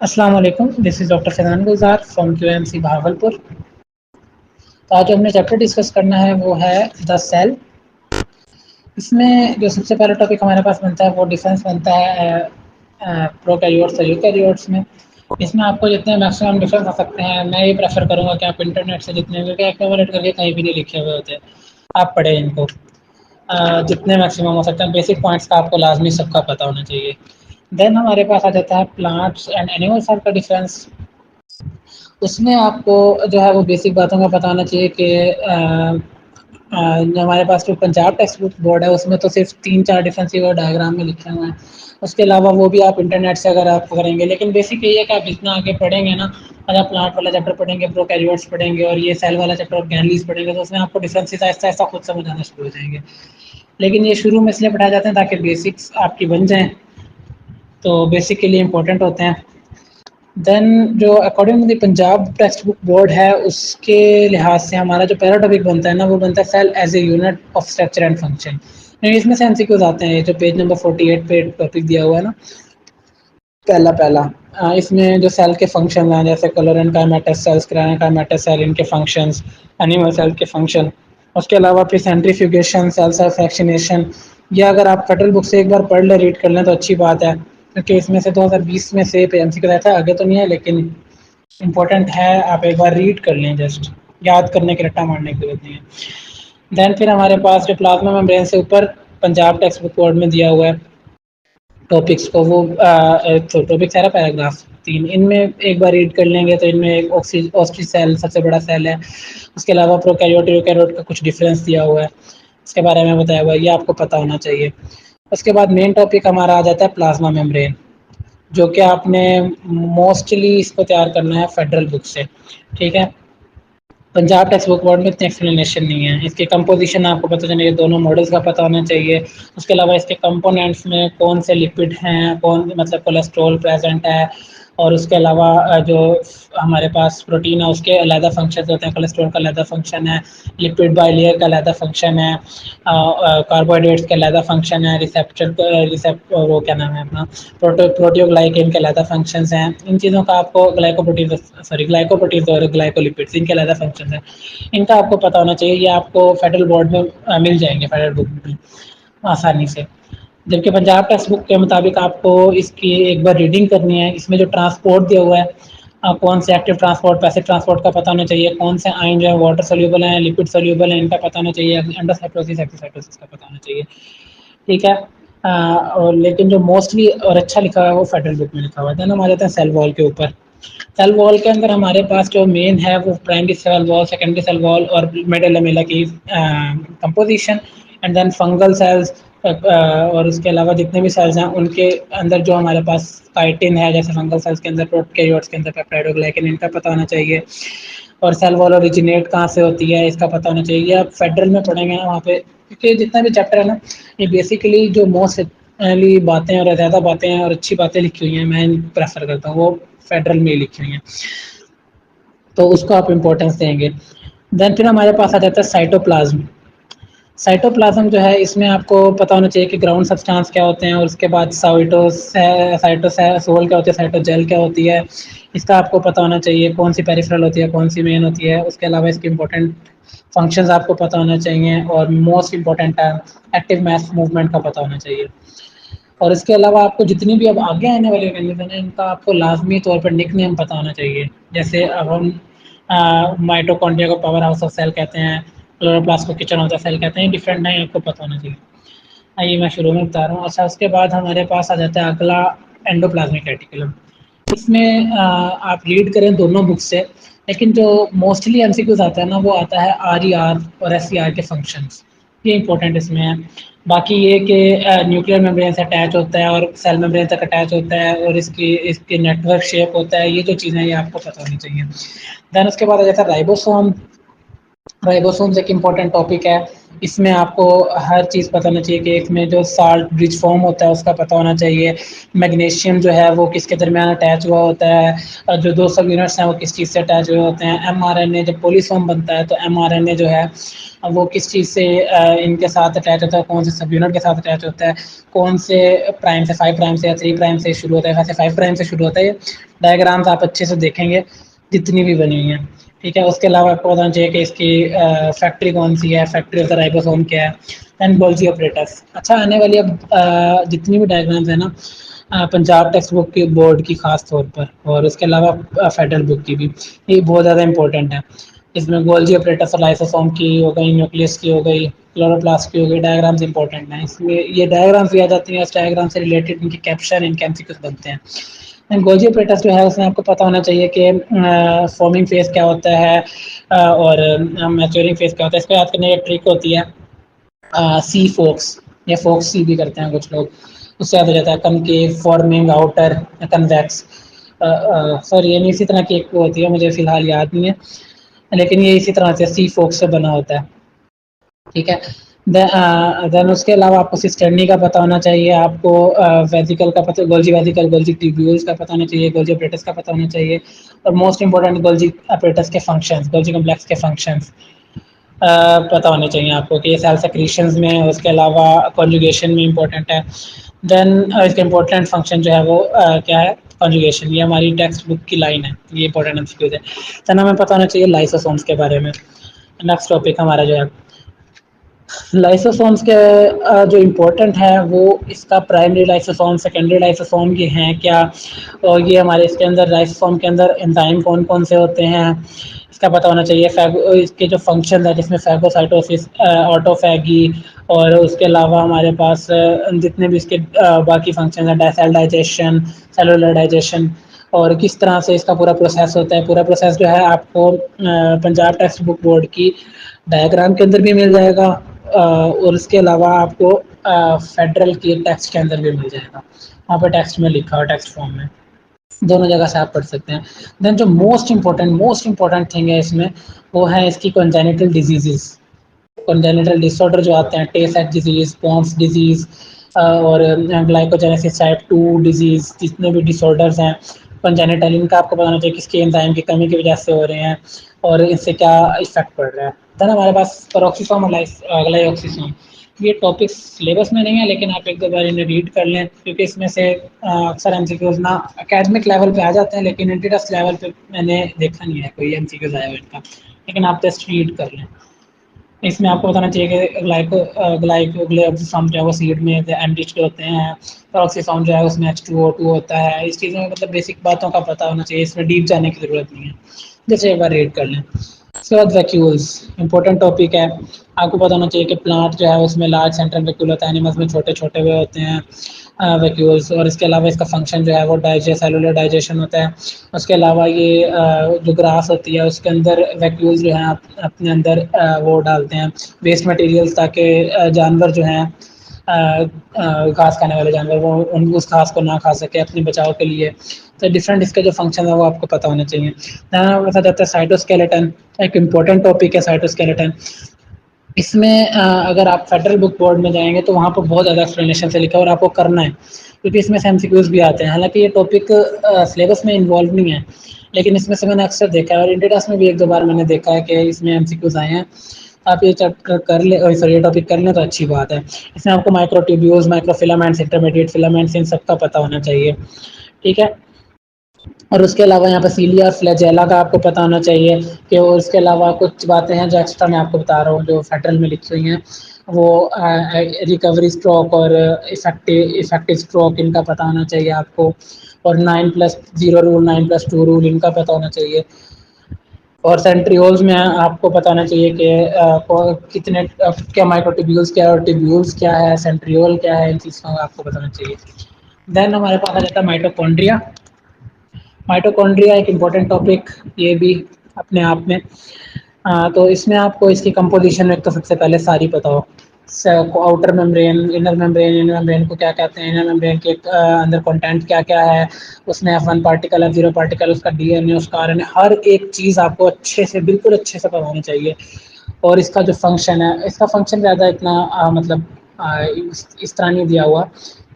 السلام علیکم، this is doctor Faizan Gulzar from Q M C Bhagalpur. تو آج ہم نے چیپٹر ڈسکس کرنا ہے وہ ہے دا سیل۔ اس میں جو سب سے پہلا ٹاپک ہمارے پاس بنتا ہے وہ ڈیفرنس بنتا ہے پروکیریوٹس اور یوکیریوٹس میں۔ اس میں آپ کو جتنے میکسیمم ڈفرینس آ سکتے ہیں، میں یہ پریفر کروں گا کہ آپ انٹرنیٹ سے جتنے بھی ایکومولیٹ کر کے کہیں بھی نہیں لکھے ہوئے ہوتے آپ پڑھیں ان کو جتنے میکسیمم ہو سکتے ہیں۔ بیسک پوائنٹس کا آپ کو لازمی سب کا پتہ ہونا چاہیے۔ دین ہمارے پاس آ جاتا ہے پلانٹس اینڈ اینیملس کا ڈفرینس۔ اس میں آپ کو جو ہے وہ بیسک باتوں کا پتہ ہونا چاہیے کہ ہمارے پاس جو پنجاب ٹیکسٹ بک بورڈ ہے اس میں تو صرف 3-4 ڈفرینس وہ ڈائیگرام میں لکھے ہوئے ہیں۔ اس کے علاوہ وہ بھی آپ انٹرنیٹ سے اگر آپ کریں گے، لیکن بیسک یہ ہے کہ آپ جتنا آگے پڑھیں گے نا، اگر آپ پلانٹ والا چیپٹر پڑھیں گے، پروکیریوٹس پڑھیں گے اور یہ سیل والا چیپٹر آرگینیلز پڑھیں گے، تو اس میں آپ کو ڈفرینسز آہستہ آہستہ خود سمجھ آنا شروع ہو جائیں گے۔ لیکن یہ شروع میں اس لیے پڑھائے جاتے ہیں تاکہ بیسکس آپ کی بن جائیں، تو بیسک کے لیے امپورٹنٹ ہوتے ہیں۔ دین جو according to the Punjab textbook board ہے، اس کے لحاظ سے ہمارا جو پہلا ٹاپک بنتا ہے نا، وہ بنتا ہے cell as a unit of structure and function. اس میں سے ایم سی کیوز آتے ہیں، جو پیج نمبر 48 پہ ٹاپک دیا ہوا ہے نا، پہلا اس میں جو سیل کے فنکشن ہیں جیسے کلر اینڈ کائمیٹس سیلز، کائمیٹس سیل، ان کے فنکشنز، اینیمل سیل کے فنکشن۔ اس کے علاوہ پھر سینٹریفیوگیشن، سیل سیل فریکشنیشن۔ یا اگر آپ فیڈرل بک سے ایک بار پڑھ لیں، ریڈ کر لیں تو اچھی بات ہے، کیونکہ اس میں سے 2020 میں سے ایم سی کیو رہتا ہے، آگے تو نہیں ہے لیکن امپورٹنٹ ہے، آپ ایک بار ریڈ کر لیں، جسٹ یاد کرنے کے رٹا مارنے کی ضرورت نہیں ہے۔ دین پھر ہمارے پاس جو پلازما میمبرین سے اوپر پنجاب ٹیکسٹ بک بورڈ میں دیا ہوا ہے ٹاپکس کو، وہ ٹاپک سارا پیراگراف 3، ان میں ایک بار ریڈ کر لیں گے تو ان میں ایک اوسٹری سیل سب سے بڑا سیل ہے۔ اس کے علاوہ پروکیریوٹ یوکیریوٹ کا کچھ ڈفرینس دیا ہوا ہے، اس کے بارے میں بتایا ہوا ہے، یہ آپ کو پتہ ہونا چاہیے۔ اس کے بعد مین ٹاپک ہمارا آ جاتا ہے پلازما میمبرین، جو کہ آپ نے موسٹلی اس کو تیار کرنا ہے فیڈرل بک سے، ٹھیک ہے۔ پنجاب ٹیکسٹ بک بورڈ میں اتنی ایکسپلینیشن نہیں ہے۔ اس کی کمپوزیشن آپ کو پتہ چلے، دونوں ماڈلس کا پتہ ہونا چاہیے۔ اس کے علاوہ اس کے کمپوننٹس میں کون سے لپڈ ہیں، کون مطلب کولیسٹرول پریزنٹ ہے، اور اس کے علاوہ جو ہمارے پاس پروٹین ہے اس کے علیحدہ فنکشنز ہوتے ہیں، کولیسٹرول کا علیحدہ فنکشن ہے، لپڈ بائی لیئر کا علیحدہ فنکشن ہے، کاربوہائیڈریٹس کا علیحدہ فنکشن ہے، وہ کیا نام ہے اپنا پروٹیوگلائکین کے علیحدہ فنکشنز ہیں۔ ان چیزوں کا آپ کو گلائکوپروٹینز اور گلائکولپڈس، ان کے علیحدہ فنکشنز ہیں، ان کا آپ کو پتہ ہونا چاہیے۔ یہ آپ کو فیڈرل بورڈ میں مل جائیں گے، فیڈرل بک میں آسانی سے۔ جبکہ پنجاب ٹیکسٹ بک کے مطابق آپ کو اس کی ایک بار ریڈنگ کرنی ہے۔ اس میں جو ٹرانسپورٹ دیا ہوا ہے، کون سے ایکٹیو ٹرانسپورٹ، پیسیو ٹرانسپورٹ کا پتہ ہونا چاہیے، کون سے آئن جو ہے واٹر سولیبل ہیں، لپڈ سولیبل ہیں، ان کا پتہ ہونا چاہیے، انڈوسائٹوسس ایکسوسائٹوسس کا پتہ ہونا چاہیے، ٹھیک ہے۔ اور لیکن جو موسٹلی اور اچھا لکھا ہوا ہے وہ فیڈرل بک میں لکھا ہوا ہے۔ دین ہم آ جاتے ہیں سیل وال کے اوپر۔ سیل وال کے اندر ہمارے پاس جو مین ہے وہ primary cell wall, secondary cell wall اور میڈل لیمیلا کی composition, and then fungal cells, اور اس کے علاوہ جتنے بھی سیلز ہیں ان کے اندر جو ہمارے پاس کائٹن ہے، جیسے فنگل سیلز کے اندر، پروکیریوٹس کے اندر پیپٹائڈوگلائکین، ان کا پتہ ہونا چاہیے۔ اور سیل وال اوریجنیٹ کہاں سے ہوتی ہے، اس کا پتہ ہونا چاہیے۔ یہ آپ فیڈرل میں پڑھیں گے وہاں پہ، کیونکہ جتنا بھی چیپٹر ہے نا، یہ بیسیکلی جو موسٹ پہلی باتیں اور زیادہ باتیں اور اچھی باتیں لکھی ہوئی ہیں، میں پریفر کرتا ہوں وہ فیڈرل میں لکھی ہوئی ہیں، تو اس کو آپ امپورٹنس دیں گے۔ دین پھر ہمارے پاس آ جاتا ہے سائٹوپلازم۔ سائٹوپلازم جو ہے، اس میں آپ کو پتہ ہونا چاہیے کہ گراؤنڈ سبسٹانس کیا ہوتے ہیں، اور اس کے بعد سائٹوسول کیا ہوتی ہے، سائٹوجیل کیا ہوتی ہے، اس کا آپ کو پتہ ہونا چاہیے، کون سی پیریفرل ہوتی ہے، کون سی مین ہوتی ہے۔ اس کے علاوہ اس کے امپورٹنٹ فنکشنز آپ کو پتہ ہونا چاہیے، اور موسٹ امپورٹنٹ ہے ایکٹیو میس موومنٹ کا پتہ ہونا چاہیے۔ اور اس کے علاوہ آپ کو جتنی بھی اب آگے آنے والے آرگینزم ہیں، ان کا آپ کو لازمی طور پر نک نیم پتہ ہونا چاہیے۔ جیسے اب ہم مائٹوکونڈریا کو پاور ہاؤس آف سیل کہتے ہیں، کلوروپلاسٹ کو کچن آف دا سیل کہتے ہیں، ڈفرینٹ نہیں آپ کو پتہ ہونا چاہیے۔ یہ میں شروع میں بتا رہا ہوں۔ اچھا، اس کے بعد ہمارے پاس آ جاتا ہے اگلا اینڈوپلازمک ریٹیکولم۔ اس میں آپ ریڈ کریں دونوں بک سے، لیکن جو موسٹلی ایم سی کیوز آتا ہے نا، وہ آتا ہے آر ای آر اور ایس سی آر کے فنکشنز، یہ امپورٹنٹ اس میں ہے۔ باقی یہ کہ نیوکلیر میمبرین سے اٹیچ ہوتا ہے اور سیل میمبرین تک اٹیچ ہوتا ہے، اور اس کی نیٹ ورک شیپ ہوتا ہے، یہ جو چیزیں یہ آپ کو پتہ ہونی چاہیے۔ دین اس کے بعد آ جاتا ہے رائبوسوم۔ رائبوسومز ایک امپورٹنٹ ٹاپک ہے۔ اس میں آپ کو ہر چیز پتہ ہونا چاہیے کہ اس میں جو سالٹ برج فارم ہوتا ہے اس کا پتہ ہونا چاہیے، میگنیشیم جو ہے وہ کس کے درمیان اٹیچ ہوا ہوتا ہے، اور جو دو سب یونٹس ہیں وہ کس چیز سے اٹیچ ہوئے ہوتے ہیں، ایم آر این اے جب پولیس فارم بنتا ہے تو ایم آر این اے جو ہے وہ کس چیز سے ان کے ساتھ اٹیچ ہوتا ہے، کون سے سب یونٹ کے ساتھ اٹیچ ہوتا ہے، کون سے پرائم سے 5 پرائم سے یا 3 پرائم سے شروع ہوتا ہے، ویسے 5 پرائم سے شروع ہوتا ہے۔ ڈائیگرامس آپ اچھے سے دیکھیں گے جتنی بھی بنی ہوئی ہیں، ٹھیک ہے۔ اس کے علاوہ آپ کو بتانا چاہیے کہ اس کی فیکٹری کون سی ہے، فیکٹری آف دا رائبوسوم کیا ہے، اینڈ گولجی آپریٹس۔ اچھا، آنے والی اب جتنی بھی ڈائیگرامس ہیں نا پنجاب ٹیکسٹ بک کی بورڈ کی خاص طور پر، اور اس کے علاوہ فیڈرل بک کی بھی، یہ بہت زیادہ امپورٹنٹ ہے۔ اس میں گولجی آپریٹس اور لائسوسوم کی ہو گئی، نیوکلس کی ہو گئی، کلوروپلاسٹ کی ہو گئی، ڈائیگرامس امپورٹنٹ ہیں۔ اس میں یہ ڈائیگرامس بھی آ جاتی ہیں، اس ڈائیگرام سے ریلیٹڈ ان کی کیپشن ان کے MCQs بنتے ہیں۔ گولجی آپریٹس جو ہے اس میں آپ کو پتہ ہونا چاہیے کہ فارمنگ فیز کیا ہوتا ہے اور میچورنگ فیز کیا ہوتا ہے۔ اس کو یاد کرنے کی ایک ٹرک ہوتی ہے سی فوکس، یا فوکس سی بھی کرتے ہیں کچھ لوگ، اس سے یاد ہو جاتا ہے کنکیو، فارمنگ، آؤٹر، کنویکس، سوری یہ نہیں اسی طرح کی ایک ہوتی ہے، مجھے فی الحال یاد نہیں ہے، لیکن یہ اسی طرح سے سی فوکس سے بنا ہوتا ہے، ٹھیک ہے۔ دین اس کے علاوہ آپ کو سسٹرنی کا پتہ ہونا چاہیے، آپ کو ویزیکل کا پتہ، گولجی ویزیکل، گولجی ٹیبیولز کا پتہ ہونا چاہیے، گولجی آپریٹس کا پتہ ہونا چاہیے، اور موسٹ امپورٹنٹ گولجی آپریٹس کے فنکشنز، گولجی کمپلیکس کے فنکشنز پتہ ہونے چاہیے آپ کو کہ یہ سیل سیکریشنز میں، اس کے علاوہ کنجوگیشن میں امپورٹنٹ ہے۔ دین اس کا امپورٹنٹ فنکشن جو ہے وہ کیا ہے، کنجوگیشن، یہ ہماری ٹیکسٹ بک کی لائن ہے، یہ امپورٹنٹ MCQs ہے۔ دین ہمیں پتہ ہونا چاہیے لائسوسومس کے بارے میں۔ نیکسٹ ٹاپک ہمارا جو ہے لائسوسومس کے جو امپورٹنٹ ہے وہ اس کا پرائمری لائسوسوم، سیکنڈری لائسوسوم یہ ہیں کیا، اور یہ ہمارے اس کے اندر لائسوسوم کے اندر انزائم کون کون سے ہوتے ہیں اس کا پتہ ہونا چاہیے۔ اس کے جو فنکشن ہے جس میں فیگوسائٹوسس، آٹوفیگی، اور اس کے علاوہ ہمارے پاس جتنے بھی اس کے باقی فنکشن ہیں، سیل ڈائجیشن، سیلولر ڈائجیشن، اور کس طرح سے اس کا پورا پروسیس ہوتا ہے۔ پورا پروسیس جو ہے آپ کو پنجاب ٹیکسٹ بک بورڈ کی ڈائیگرام کے اندر بھی مل جائے گا، اور اس کے علاوہ آپ کو فیڈرل کی ٹیکسٹ کے اندر بھی مل جائے گا، وہاں پہ ٹیکسٹ میں لکھا ہو، ٹیکسٹ فارم میں، دونوں جگہ سے آپ پڑھ سکتے ہیں۔ دین جو موسٹ امپورٹنٹ تھنگ ہے اس میں وہ ہے اس کی کنجینیٹل ڈیزیزز، کنجینیٹل ڈس آرڈر جو آتے ہیں، ٹے سیٹ ڈیزیز، پونس ڈیزیز، اور گلائکوجینیسس ٹائپ 2 ڈیزیز، جتنے بھی ڈس آرڈرز ہیں کنجینیٹل، ان کا آپ کو بتانا چاہیے کس کے انزائم کی کمی کی وجہ سے ہو رہے ہیں اور اس سے کیا افیکٹ پڑ رہا ہے۔ دین ہمارے پاس پیروکسیسوم اور گلائیوکسیسوم، یہ ٹاپکس سلیبس میں نہیں ہے لیکن آپ ایک دو بار انہیں ریڈ کر لیں، کیونکہ اس میں سے اکثر MCQs نا اکیڈمک لیول پہ آ جاتے ہیں لیکن انٹرسٹ لیول پہ میں نے دیکھا نہیں ہے کوئی MCQs آیا ہوا ان کا، لیکن آپ ٹیسٹ ریڈ کر لیں۔ اس میں آپ کو بتانا چاہیے کہ گلائیوکسیسوم جو ہے وہ سیڈ میں NH کے ہوتے ہیں، پیروکسیسوم جو ہے اس میں H2O2 ہوتا ہے۔ اس چیزوں میں مطلب بیسک باتوں کا پتہ ہونا چاہیے، اس میں ڈیپ جانے کی ضرورت نہیں ہے، جیسے ایک بار ریڈ کر لیں۔ اس کے بعد ویکیولز امپورٹنٹ ٹاپک ہے، آپ کو پتہ ہونا چاہیے کہ پلانٹ جو ہے اس میں لارج سینٹرل ویکیول ہوتا ہے، اینیملز میں چھوٹے چھوٹے ہوئے ہوتے ہیں ویکیولز، اور اس کے علاوہ اس کا فنکشن جو ہے وہ سیلولر ڈائجیشن ہوتا ہے۔ اس کے علاوہ یہ جو گراس ہوتی ہے اس کے اندر ویکیولز جو ہیں اپنے اندر وہ ڈالتے ہیں ویسٹ مٹیریلز، تاکہ جانور جو ہیں گھاس کھانے والے جانور وہ اس گھاس کو نہ کھا سکے اپنے بچاؤ کے لیے۔ تو ڈفرینٹ اس کے جو فنکشن ہے وہ آپ کو پتہ ہونے چاہیے۔ بتا جاتا ہے سائٹوسکیلیٹن، ایک امپورٹنٹ ٹاپک ہے سائٹوسکیلیٹن۔ اس میں اگر آپ فیڈرل بک بورڈ میں جائیں گے تو وہاں پر بہت زیادہ ایکسپلینیشن سے لکھا ہے اور آپ کو کرنا ہے، کیونکہ اس میں سے MCQs بھی آتے ہیں، حالانکہ یہ ٹاپک سلیبس میں انوالو نہیں ہے لیکن اس میں سے میں نے اکثر دیکھا ہے، اور انٹرڈس میں بھی ایک دو بار میں نے دیکھا ہے کہ اس میں MCQs آئے ہیں۔ آپ یہ چیک کر لیں، یہ ٹاپک کر لیں تو اچھی بات ہے۔ اس میں آپ کو مائکرو ٹیوبیولز، مائکرو فلامنٹس، انٹرمیڈیٹ فلامنٹس، ان سب کا پتہ ہونا چاہیے، ٹھیک ہے۔ اور اس کے علاوہ یہاں پہ سیلیا فلیجیلا کا آپ کو پتہ ہونا چاہیے، کہ اس کے علاوہ کچھ باتیں ہیں جو ایکسٹرا میں آپ کو بتا رہا ہوں جو فیڈرل میں لکھی ہوئی ہیں، وہ ریکوری اسٹروک اور افیکٹو اسٹروک، ان کا پتہ ہونا چاہیے آپ کو، اور 9+0 رول، 9+2 رول، ان کا پتہ ہونا چاہیے۔ اور سینٹریولز میں آپ کو پتہ ہونا چاہیے کہ کتنے کیا مائکروٹیبیولز کیا ہے اور ٹیبیولز کیا ہے، سینٹریول کیا ہے، ان چیزوں کا آپ کو بتانا چاہیے۔ دین ہمارے پاس آ جاتا ہے مائٹوکونڈریا۔ مائٹوکونڈریا ایک امپورٹنٹ ٹاپک یہ بھی اپنے آپ میں، تو اس میں آپ کو اس کی کمپوزیشن ایک تو سب سے پہلے ساری پتہ ہو، outer membrane, inner membrane, inner membrane کو کیا کہتے ہیں، انر ممبرین کے اندر کنٹینٹ کیا کیا ہے، اس میں F1 پارٹیکل، F0 پارٹیکل، اس کا DNA، اس کا RNA، ہر ایک چیز آپ کو اچھے سے بالکل اچھے سے پتہ ہونی چاہیے۔ اور اس کا جو فنکشن ہے، اس کا فنکشن زیادہ اتنا مطلب اس طرح نہیں دیا ہوا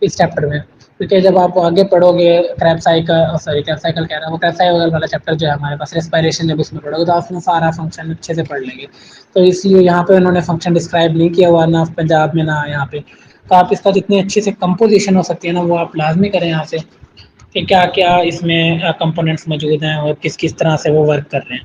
اس چیپٹر میں، کیونکہ جب آپ آگے پڑھو گے کریب سائیکل کریب سائیکل کہہ رہا ہوں، وہ کریب سائیکل والا چیپٹر جو ہے ہمارے پاس ریسپائریشن، جب اس میں پڑھو گے تو آپ نے سارا فنکشن اچھے سے پڑھ لیں گے. تو اس لیے یہاں پہ انہوں نے فنکشن ڈسکرائب نہیں کیا ہوا، نہ پنجاب میں نہ یہاں پہ. تو آپ اس کا جتنی اچھے سے کمپوزیشن ہو سکتی ہے نا وہ آپ لازمی کریں یہاں سے، کہ کیا کیا اس میں کمپوننٹس موجود ہیں اور کس کس طرح سے وہ ورک کر رہے ہیں.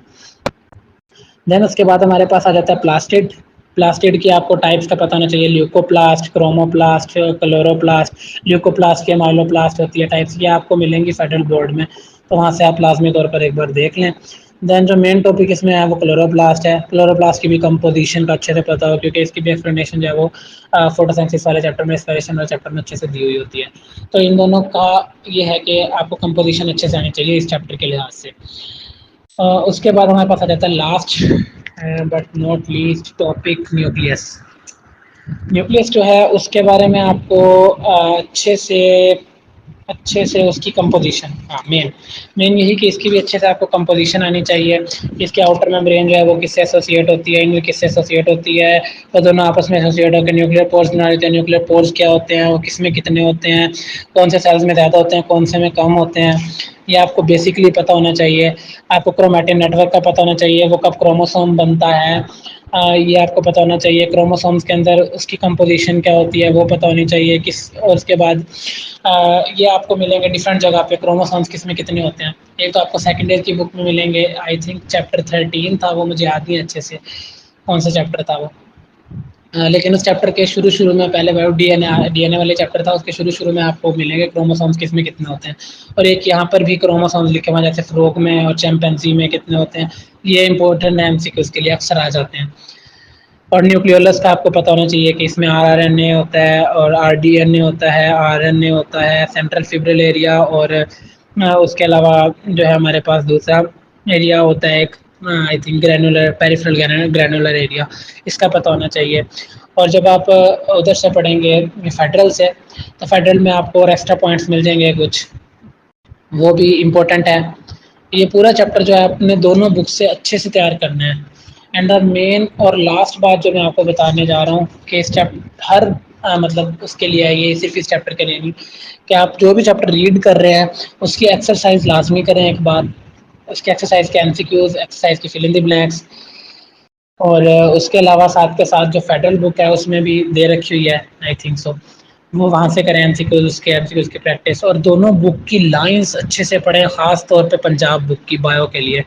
دین اس کے بعد ہمارے پاس آ جاتا ہے پلاسٹڈ. پلاسٹڈ کی آپ کو ٹائپس کا پتہ ہونا چاہیے، لیوکو پلاسٹ، کرومو پلاسٹ، کلورو پلاسٹ. لیوکو پلاسٹ کے مائلو پلاسٹ ہوتی ہے ٹائپس کی آپ کو ملیں گی فیڈرل بورڈ میں، تو وہاں سے آپ لازمی طور پر ایک بار دیکھ لیں. دین جو مین ٹاپک اس میں ہے وہ کلورو پلاسٹ ہے. کلورو پلاسٹ کی بھی کمپوزیشن کا اچھے سے پتا ہو، کیونکہ اس کی بھی ایکسپلینیشن جو ہے وہ فوٹو سائنسس والے چیپٹر میں، اسپائریشن والے چیپٹر میں اچھے سے دی ہوئی ہوتی ہے. تو ان دونوں کا یہ ہے کہ آپ کو کمپوزیشن اچھے سے آنی چاہیے اس چیپٹر کے لحاظ سے. اس کے بعد ہمارے پاس آ جاتا ہے last but not least topic, nucleus. Nucleus جو ہے اس کے بارے میں آپ کو اچھے سے اس کی کمپوزیشن، مین یہی کہ اس کی بھی اچھے سے آپ کو کمپوزیشن آنی چاہیے. اس کے آؤٹر ممبرین جو ہے وہ کس سے ایسوسیٹ ہوتی ہے، ان میں کس سے ایسوسیٹ ہوتی ہے، وہ دونوں آپس میں ایسوسیٹ ہو کے نیوکلیئر پورس بنا دیتے ہیں. نیوکلیئر پورس کیا ہوتے ہیں، وہ کس میں کتنے ہوتے ہیں، کون سے سیلز میں زیادہ ہوتے ہیں، کون سے میں کم ہوتے ہیں، یہ آپ کو بیسکلی پتہ ہونا چاہیے. آپ کو کرومیٹن نیٹ ورک کا پتہ ہونا چاہیے، وہ کب کروموسوم بنتا ہے یہ آپ کو پتہ ہونا چاہیے. کروموسومس کے اندر اس کی کمپوزیشن کیا ہوتی ہے وہ پتہ ہونی چاہیے اور اس کے بعد یہ آپ کو ملیں گے ڈفرینٹ جگہ پہ کروموسومس کس میں کتنے ہوتے ہیں. ایک تو آپ کو سیکنڈ ایئر کی بک میں ملیں گے، آئی تھنک چیپٹر 13 تھا وہ، مجھے یاد نہیں اچھے سے کون سا چیپٹر تھا وہ، لیکن اس چیپٹر کے شروع میں پہلے ڈی این اے والے چیپٹر تھا، اس کے شروع میں آپ کو ملیں گے کروموسومس کس میں کتنے ہوتے ہیں. اور ایک یہاں پر بھی کروموسومس لکھے ہوئے ہیں، جیسے فروگ میں اور چیمپینزی میں کتنے ہوتے ہیں. یہ امپورٹنٹ ہے، MCQs کے لیے اکثر آ جاتے ہیں. اور نیوکلیولس کا آپ کو پتہ ہونا چاہیے کہ اس میں RRNA ہوتا ہے اور RDNA ہوتا ہے، RNA ہوتا ہے، سینٹرل فیبرل ایریا، اور اس کے علاوہ جو ہے ہمارے پاس دوسرا ایریا ہوتا ہے ایک I think granular, peripheral granular area, اس کا پتہ ہونا چاہیے. اور جب آپ ادھر سے پڑھیں گے فیڈرل سے، تو فیڈرل میں آپ کو اور ایکسٹرا پوائنٹس مل جائیں گے کچھ، وہ بھی امپورٹنٹ ہے. یہ پورا چیپٹر جو ہے اپنے دونوں بک سے اچھے سے تیار کرنا ہے. اینڈ دا مین اور لاسٹ بات جو میں آپ کو بتانے جا رہا ہوں کہ اس ہر مطلب اس کے لیے ہے، یہ صرف اس چیپٹر کے لیے نہیں، کہ آپ جو بھی چیپٹر ریڈ کر رہے ہیں اس کی ایکسرسائز لازمی کریں ایک بار. اس کے ایکسرسائز کے MCQs، ایکسرسائز کی فل ان دی بلینکس، اور اس کے علاوہ ساتھ کے ساتھ جو فیڈرل بک ہے اس میں بھی دے رکھی ہوئی ہے آئی تھنک سو، وہ وہاں سے کریں MCQs کی پریکٹس. اور دونوں بک کی لائنس اچھے سے پڑھیں، خاص طور پہ پنجاب بک کی بایو کے لیے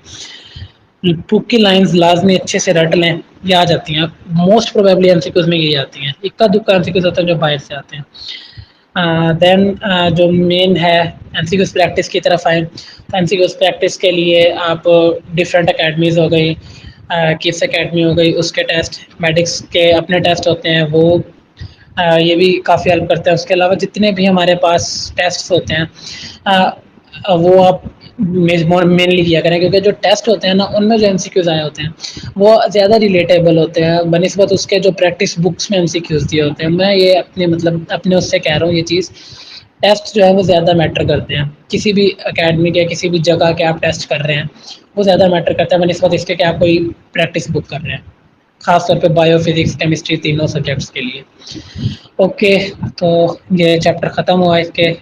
بک کی لائنز لازمی اچھے سے رٹ لیں، یہ آ جاتی ہیں موسٹ پروبیبلی MCQs میں یہی آتی ہیں، اکا دکا MCQs ہوتے ہیں جو باہر سے آتے ہیں. دین جو مین ہے MCQs پریکٹس کی طرف آئیں. MCQs پریکٹس کے لیے آپ ڈفرینٹ اکیڈمیز ہو گئی، کس اکیڈمی ہو گئی، اس کے ٹیسٹ، میڈکس کے اپنے ٹیسٹ ہوتے ہیں وہ یہ بھی کافی ہیلپ کرتے ہیں. اس کے علاوہ جتنے بھی ہمارے پاس ٹیسٹ ہوتے ہیں وہ آپ مینلی کیا کریں، کیونکہ جو ٹیسٹ ہوتے ہیں نا ان میں جو MCQs آئے ہوتے ہیں وہ زیادہ ریلیٹیبل ہوتے ہیں بنسبت اس کے جو پریکٹس بکس میں MCQs دیے ہوتے ہیں. میں یہ اپنے اس سے کہہ رہا ہوں، یہ چیز ٹیسٹ جو ہے وہ زیادہ میٹر کرتے ہیں. کسی بھی اکیڈمی کے کسی بھی جگہ کے آپ ٹیسٹ کر رہے ہیں وہ زیادہ میٹر کرتا ہے بنسبت اس کے کہ آپ کوئی پریکٹس بک کر رہے ہیں، خاص طور پہ بایو فزکس کیمسٹری تینوں سبجیکٹس کے لیے. اوکے، تو یہ چیپٹر ختم ہوا. اس کے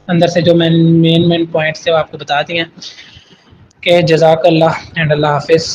اندر سے جو مین پوائنٹس تھے وہ آپ کو بتا دیے ہیں. کہ جزاک اللہ اینڈ اللہ حافظ.